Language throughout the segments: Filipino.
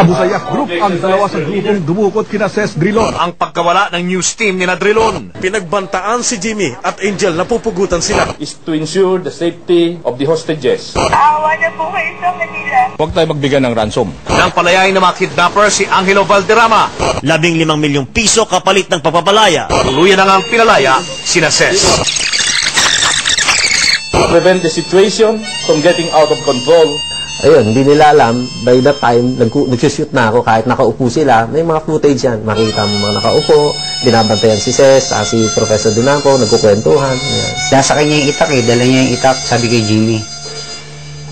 Abusayak Group ang dalawa sa grupong dumukot kina Ses Drilon. Ang pagkawala ng news team ni Drilon. Pinagbantaan si Jimmy at Angel na pupugutan sila. Is to ensure the safety of the hostages. Awa na po kayo sa kanila. Huwag tayo magbigay ng ransom. Nang palayain ng mga kidnapper si Angelo Valderrama. 15 milyong piso kapalit ng papapalaya. Tuluyan na ngang pinalaya sina Ses. To prevent the situation from getting out of control. Ayun, hindi nila alam, by that time, nagsushoot na ako, kahit nakaupo sila, may mga footage yan. Makita mo mga nakaupo, binabantayan si Ses, si Professor Dunaco, nagkukwentuhan. Yan. Dahil sa kanya yung itak dala niya yung itak, sabi kay Jimmy,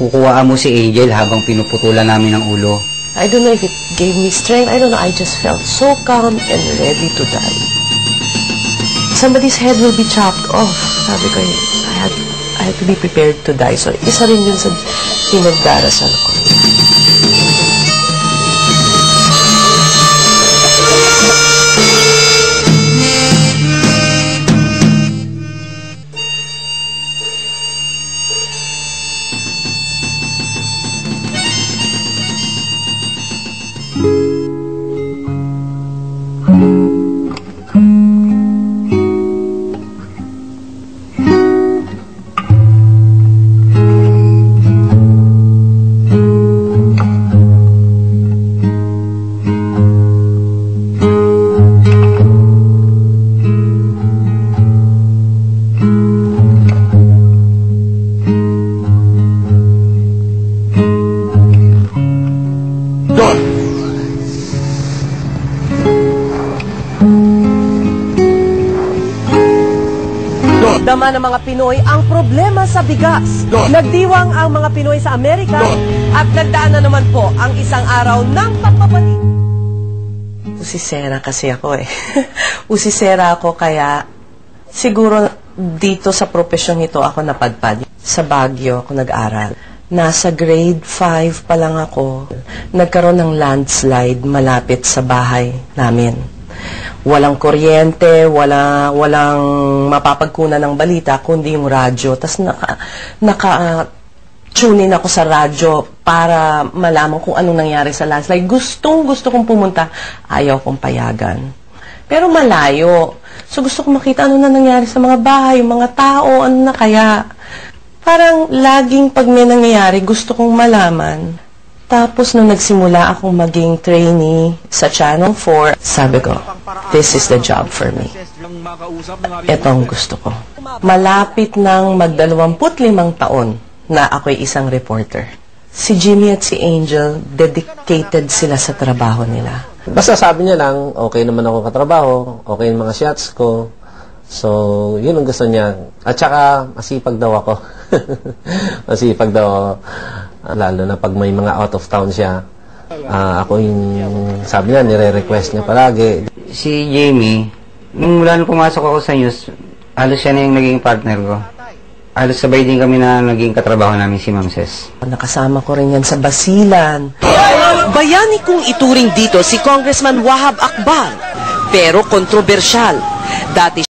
kukuhaan mo si Angel habang pinuputulan namin ng ulo. I don't know if it gave me strength, I don't know, I just felt so calm and ready to die. Somebody's head will be chopped off, sabi ko, I had to be prepared to die. So, isa rin yun sa pinagdarasal ko. Dama ng mga Pinoy ang problema sa bigas. Nagdiwang ang mga Pinoy sa Amerika at nagdaan na naman po ang isang araw ng pagpapalit. Usisera kasi ako Usisera ako kaya siguro dito sa profesyon ito ako napadpad. Sa Baguio ako nag-aral. Nasa grade 5 pa lang ako. Nagkaroon ng landslide malapit sa bahay namin. Walang kuryente, walang mapapagkunan ng balita, kundi yung radyo. Tapos naka-tune in ako sa radyo para malaman kung anong nangyari sa landslide. Gusto kong pumunta, ayaw kong payagan. Pero malayo. So gusto kong makita ano na nangyari sa mga bahay, mga tao, ano na kaya. Parang laging pag may nangyayari, gusto kong malaman. Tapos nung nagsimula akong maging trainee sa Channel 4, sabi ko, this is the job for me. Ito ang gusto ko. Malapit ng mag-25 taon na ako'y isang reporter. Si Jimmy at si Angel, dedicated sila sa trabaho nila. Basta sabi niya lang, okay naman ako katrabaho, okay yung mga shots ko. So, yun ang gusto niya. At saka, masipag daw ako. Masipag daw ako. Lalo na pag may mga out of town siya. Ako yung, sabi niya, nire-request niya palagi. Si Jamie, nung mula nung pumasok ako sa news, halos siya na yung naging partner ko. Halos sabay din kami na naging katrabaho namin si Ma'am Ses. Nakasama ko rin yan sa Basilan. Bayani kong ituring dito si Congressman Wahab Akbar, pero kontrobersyal. Dati